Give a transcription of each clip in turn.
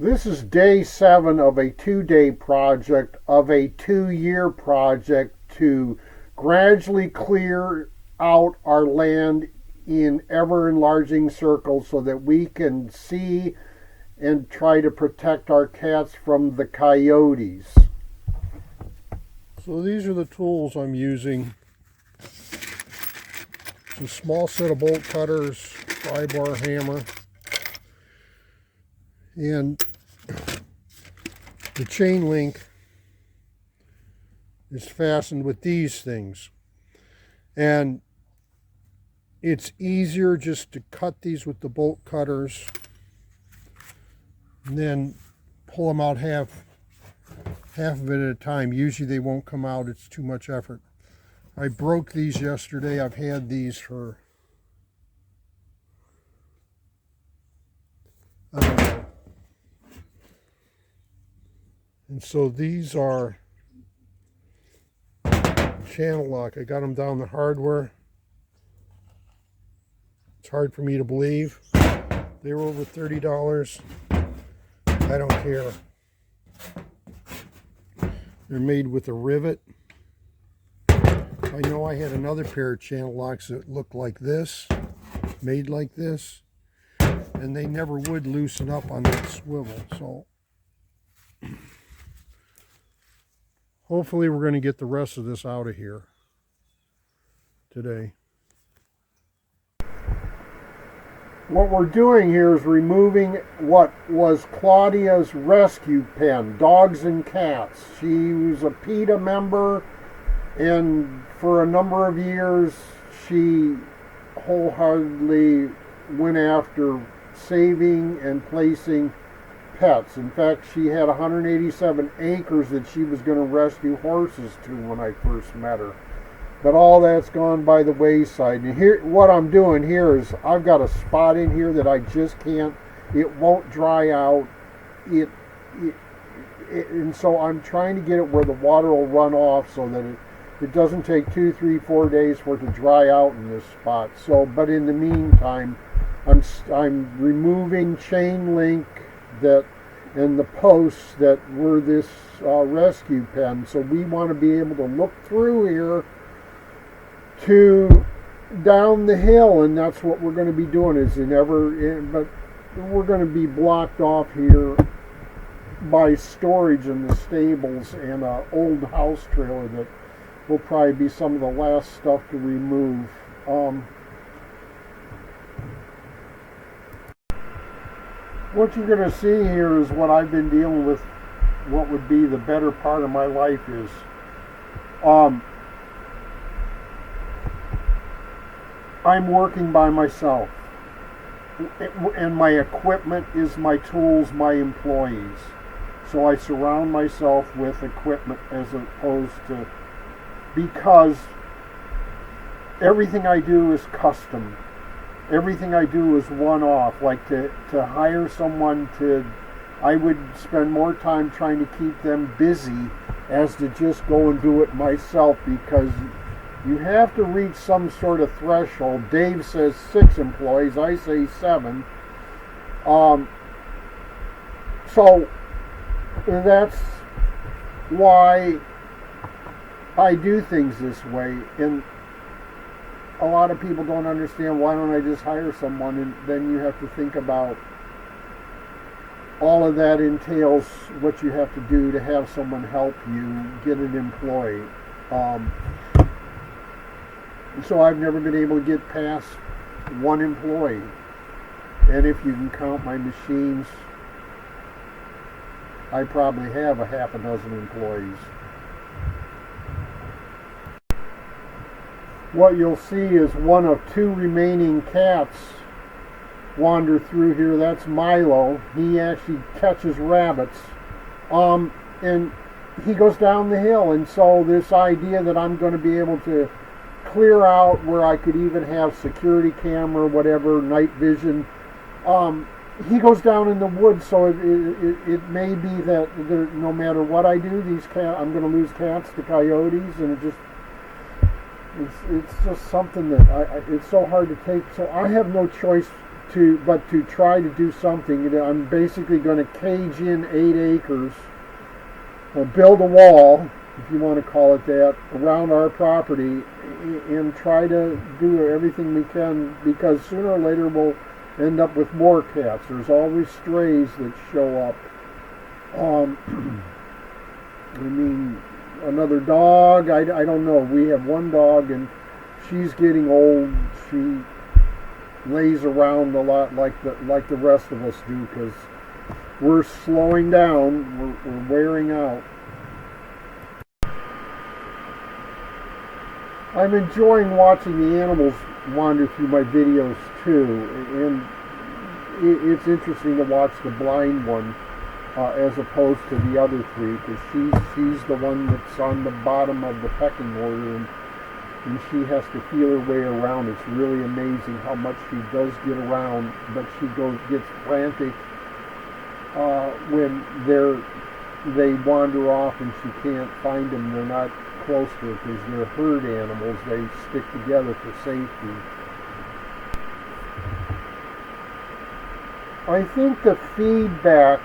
This is day 7 of a 2-day project, of a 2-year project to gradually clear out our land in ever enlarging circles so that we can see and try to protect our cats from the coyotes. So these are the tools I'm using. It's a small set of bolt cutters, 5-bar hammer, and the chain link is fastened with these things. And it's easier just to cut these with the bolt cutters and then pull them out half of it at a time. Usually they won't come out, it's too much effort. I broke these yesterday. I've had these for, I don't know. And so these are channel lock. I got them down the hardware. It's hard for me to believe. They were over $30. I don't care. They're made with a rivet. I know I had another pair of channel locks that looked like this, made like this, and they never would loosen up on that swivel. So hopefully we're going to get the rest of this out of here today. What we're doing here is removing what was Claudia's rescue pen, dogs and cats. She was a PETA member, and for a number of years she wholeheartedly went after saving and placing pets. In fact, she had 187 acres that she was going to rescue horses to when I first met her. But all that's gone by the wayside. And here, what I'm doing here is I've got a spot in here that I just can't, it won't dry out. And so I'm trying to get it where the water will run off so that it doesn't take 2, 3, 4 days for it to dry out in this spot. So, but in the meantime, I'm removing chain link that and the posts that were this rescue pen. So we want to be able to look through here to down the hill, and that's what we're going to be doing. But we're going to be blocked off here by storage in the stables and an old house trailer that will probably be some of the last stuff to remove. What you're going to see here is what I've been dealing with, what would be the better part of my life is. I'm working by myself, and my equipment is my tools, my employees. So I surround myself with equipment as opposed to, because everything I do is custom. Everything I do is one-off. Like to hire someone I would spend more time trying to keep them busy as to just go and do it myself, because you have to reach some sort of threshold. Dave says 6 employees, I say 7. So that's why I do things this way. And a lot of people don't understand, why don't I just hire someone? And then you have to think about all of that entails what you have to do to have someone help you get an employee. So I've never been able to get past 1 employee. And if you can count my machines, I probably have a half a dozen employees. What you'll see is one of 2 remaining cats wander through here. That's Milo. He actually catches rabbits. And he goes down the hill. And so this idea that I'm going to be able to clear out where I could even have security camera, whatever, night vision. He goes down in the woods, so it may be that no matter what I do, I'm going to lose cats to coyotes, and it's just something that it's so hard to take. So I have no choice to try to do something. I'm basically going to cage in 8 acres, build a wall, if you want to call it that, around our property, and try to do everything we can, because sooner or later we'll end up with more cats. There's always strays that show up. I mean, another dog, I don't know. We have one dog, and she's getting old. She lays around a lot like the rest of us do, because we're slowing down. We're wearing out. I'm enjoying watching the animals wander through my videos too, and it's interesting to watch the blind one as opposed to the other three, because she's the one that's on the bottom of the pecking order, and she has to feel her way around. It's really amazing how much she does get around, but she gets frantic when they wander off and she can't find them. They're not close to her because they're herd animals. They stick together for safety. I think the feedback,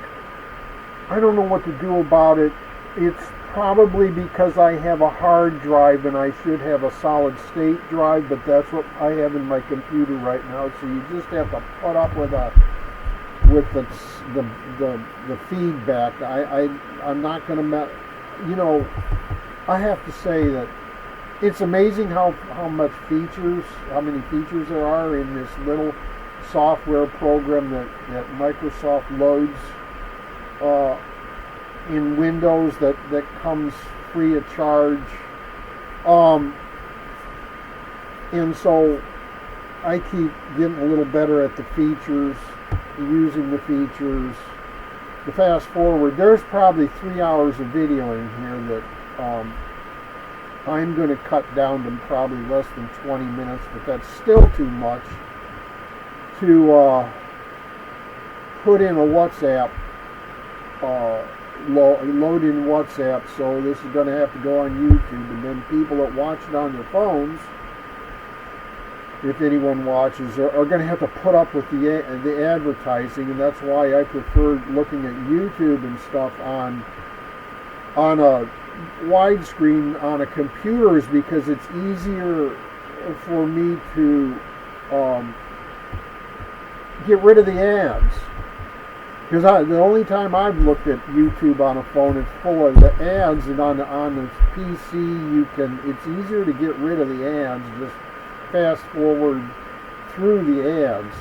I don't know what to do about it. It's probably because I have a hard drive and I should have a solid state drive, but that's what I have in my computer right now. So you just have to put up with the feedback. I'm not going to, I have to say that it's amazing how many features there are in this little software program that Microsoft loads in Windows that comes free of charge. And so I keep getting a little better at the features, using the features. To fast forward, there's probably 3 hours of video in here that I'm going to cut down to probably less than 20 minutes, but that's still too much to put in a WhatsApp, load in WhatsApp. So this is going to have to go on YouTube, and then people that watch it on their phones, if anyone watches, are going to have to put up with the advertising, and that's why I prefer looking at YouTube and stuff on a widescreen on a computer, is because it's easier for me to get rid of the ads. Because the only time I've looked at YouTube on a phone, it's full of the ads, and on the PC it's easier to get rid of the ads. Just fast forward through the ads.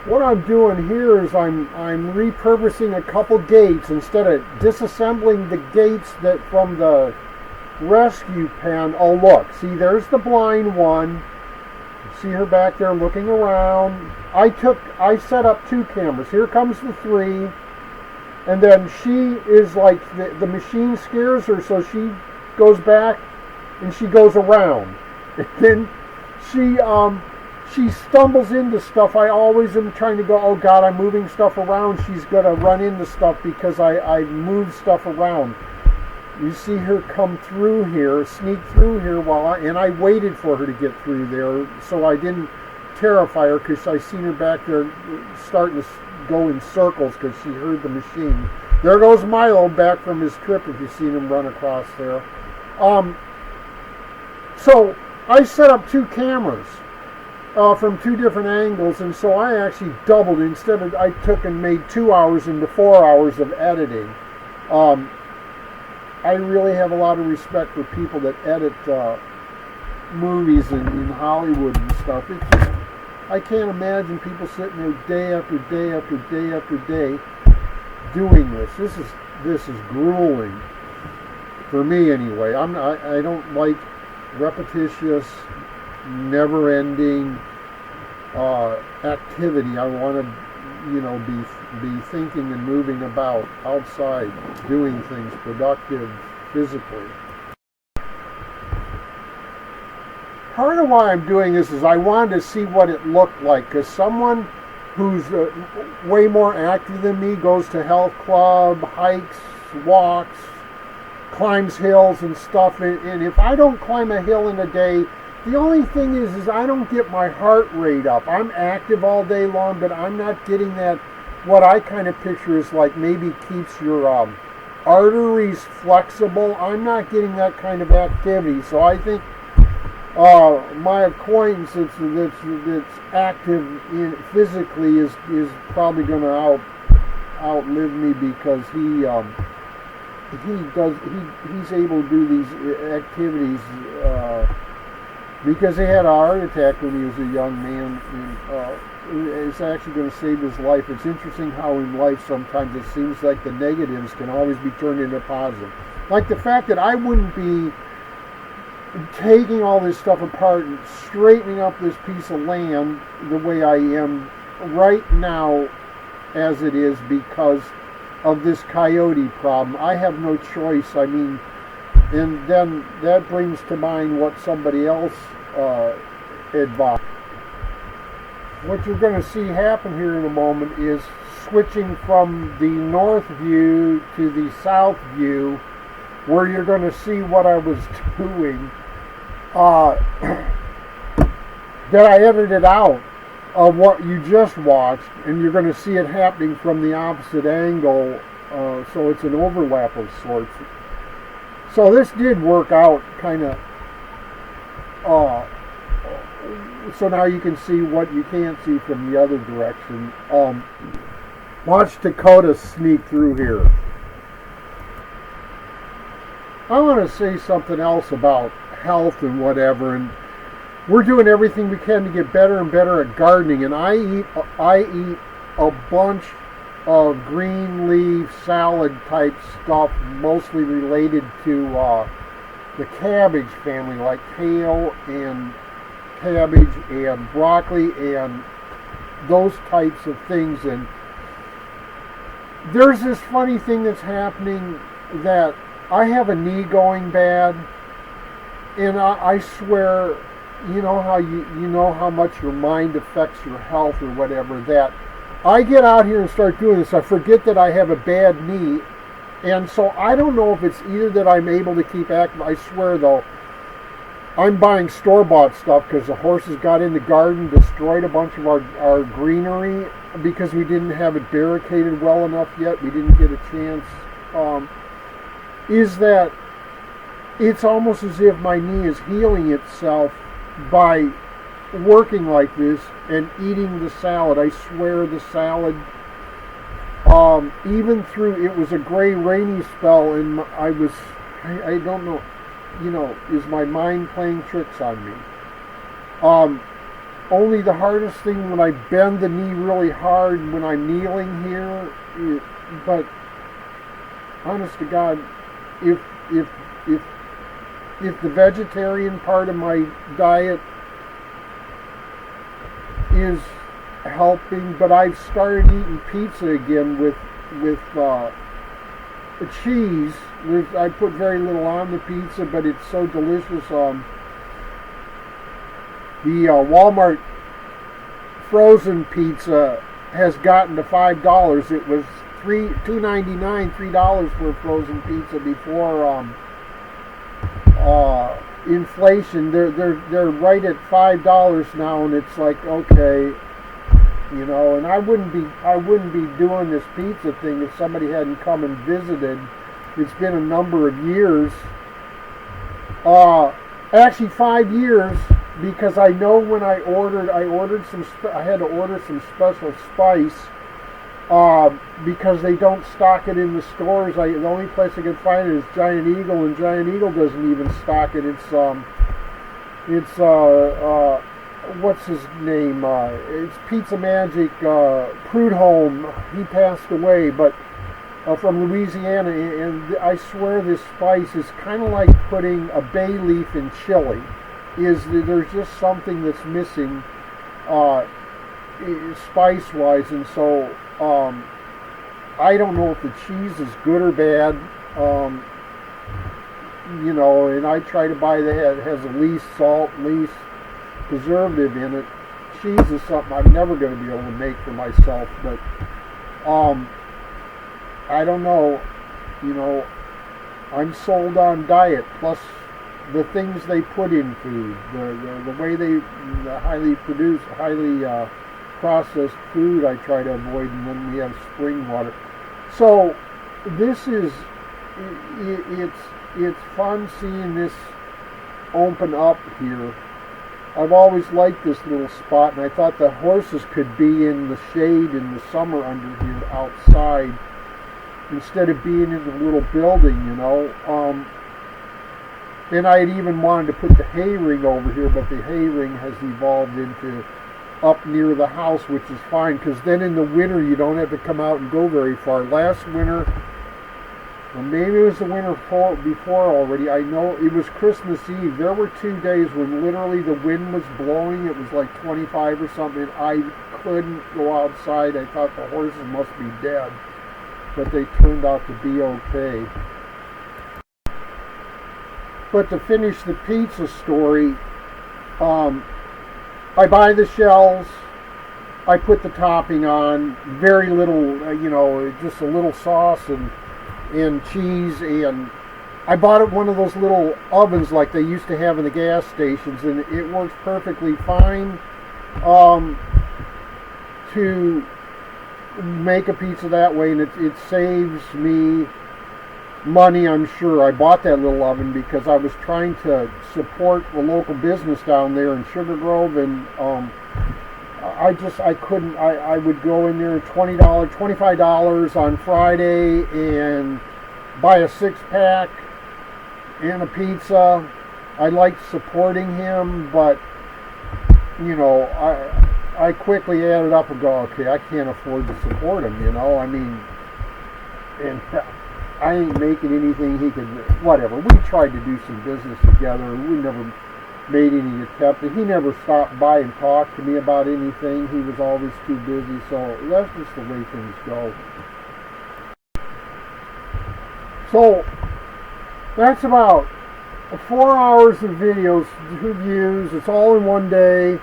What I'm doing here is I'm repurposing a couple gates. Instead of disassembling the gates that from the rescue pen. Oh look, see, there's the blind one. See her back there looking around. I set up 2 cameras. Here comes the 3, and then she is like the machine scares her, so she goes back and she goes around. And then she stumbles into stuff. I always am trying to go, oh God, I'm moving stuff around. She's going to run into stuff because I moved stuff around. You see her come through here, sneak through here and I waited for her to get through there so I didn't terrify her, because I seen her back there starting to go in circles because she heard the machine. There goes Milo back from his trip, if you've seen him run across there. So I set up 2 cameras from 2 different angles, and so I actually doubled. Instead of, I took and made 2 hours into 4 hours of editing. I really have a lot of respect for people that edit movies in Hollywood and stuff. It's just, I can't imagine people sitting there day after day after day after day doing this. This is grueling for me anyway. I don't like repetitious, never-ending activity. I want to, be thinking and moving about outside, doing things productive physically. Part of why I'm doing this is I wanted to see what it looked like, because someone who's way more active than me goes to health club, hikes, walks, climbs hills and stuff, and if I don't climb a hill in a day, The only thing is I don't get my heart rate up. I'm active all day long, but I'm not getting that. What I kind of picture is like maybe keeps your arteries flexible. I'm not getting that kind of activity, so I think my acquaintance that's active physically is probably going to outlive me because he's able to do these activities because he had a heart attack when he was a young man, and it's actually going to save his life. It's interesting how in life sometimes it seems like the negatives can always be turned into positive. Like the fact that I wouldn't be taking all this stuff apart and straightening up this piece of land the way I am right now as it is because of this coyote problem. I have no choice. I mean, and then that brings to mind what somebody else advised. What you're going to see happen here in a moment is switching from the north view to the south view, where you're going to see what I was doing that I edited out of what you just watched, and you're going to see it happening from the opposite angle, so it's an overlap of sorts. So this did work out kind of, so now you can see what you can't see from the other direction. Watch Dakota sneak through here. I want to say something else about health and whatever, and we're doing everything we can to get better and better at gardening, and I eat a bunch of green leaf salad type stuff, mostly related to the cabbage family, like kale and cabbage and broccoli and those types of things. And there's this funny thing that's happening that I have a knee going bad, and I swear, you know how much your mind affects your health or whatever, that I get out here and start doing this, I forget that I have a bad knee, and so I don't know if it's either that I'm able to keep active. I swear though, I'm buying store-bought stuff because the horses got in the garden, destroyed a bunch of our greenery because we didn't have it barricaded well enough yet. We didn't get a chance. Is that it's almost as if my knee is healing itself by working like this and eating the salad. I swear the salad, even through, it was a gray rainy spell, and I don't know, is my mind playing tricks on me? Only the hardest thing when I bend the knee really hard when I'm kneeling here, but honest to God, if the vegetarian part of my diet is helping, but I've started eating pizza again with cheese. I put very little on the pizza, but it's so delicious. The Walmart frozen pizza has gotten to $5. It was $2.99, $3 for a frozen pizza before inflation. They're right at $5 now, and it's like, okay, and I wouldn't be doing this pizza thing if somebody hadn't come and visited. It's been a number of years, actually 5 years, because I know when I had to order some special spice because they don't stock it in the stores. The only place I could find it is Giant Eagle, and Giant Eagle doesn't even stock it. It's what's his name? It's Pizza Magic, Prudhomme. He passed away, but from Louisiana, and I swear this spice is kind of like putting a bay leaf in chili. There's just something that's missing spice-wise, and so I don't know if the cheese is good or bad, and I try to buy that has the least salt, least preservative in it. Cheese is something I'm never going to be able to make for myself, but I don't know, I'm sold on diet, plus the things they put in food, the way they highly processed food I try to avoid, and then we have spring water. So this is it's fun seeing this open up here. I've always liked this little spot, and I thought the horses could be in the shade in the summer under here outside instead of being in the little building, you know. And I had even wanted to put the hay ring over here, but the hay ring has evolved into up near the house, which is fine, because then in the winter you don't have to come out and go very far. Last winter, or maybe it was the winter before already, I know it was Christmas Eve. There were 2 days when literally the wind was blowing. It was like 25 or something. I couldn't go outside. I thought the horses must be dead, but they turned out to be okay. But to finish the pizza story, I buy the shells, I put the topping on, very little, just a little sauce and cheese, and I bought one of those little ovens like they used to have in the gas stations, and it works perfectly fine to make a pizza that way, and it saves me money, I'm sure. I bought that little oven because I was trying to support the local business down there in Sugar Grove, and I couldn't. I would go in there $20, $25 on Friday and buy a 6-pack and a pizza. I liked supporting him, but I quickly added up and go, okay, I can't afford to support him. I mean, and I ain't making anything he could, whatever. We tried to do some business together. We never made any attempt. He never stopped by and talked to me about anything. He was always too busy. So that's just the way things go. So that's about 4 hours of videos, views. It's all in one day.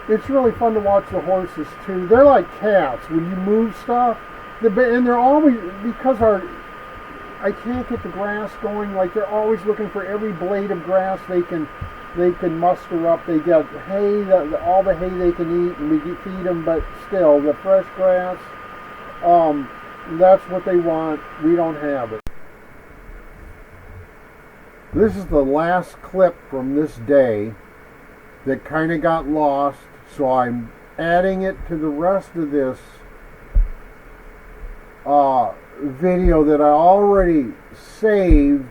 It's really fun to watch the horses too. They're like cats. When you move stuff, and they're always, because I can't get the grass going, like they're always looking for every blade of grass they can muster up. They get hay, all the hay they can eat, and we feed them, but still, the fresh grass, that's what they want. We don't have it. This is the last clip from this day that kind of got lost, so I'm adding it to the rest of this video that I already saved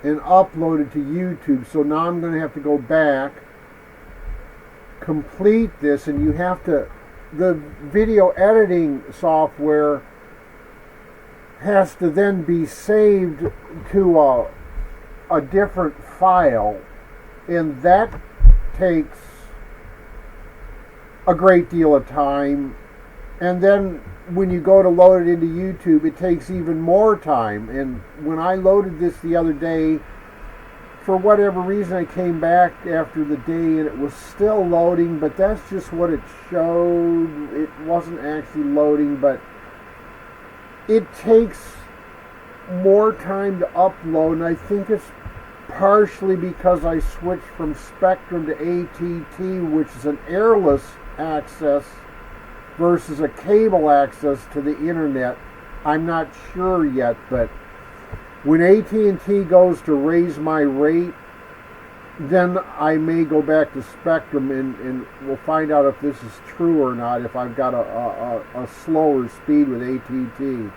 and uploaded to YouTube. So now I'm going to have to go back, complete this, and you have to, the video editing software has to then be saved to a different file, and that takes a great deal of time. And then when you go to load it into YouTube, it takes even more time. And when I loaded this the other day, for whatever reason, I came back after the day and it was still loading, but that's just what it showed. It wasn't actually loading, but it takes more time to upload, and I think it's partially because I switched from Spectrum to AT&T, which is an airless access versus a cable access to the internet. I'm not sure yet, but when AT&T goes to raise my rate, then I may go back to Spectrum, and we'll find out if this is true or not, if I've got a slower speed with AT&T.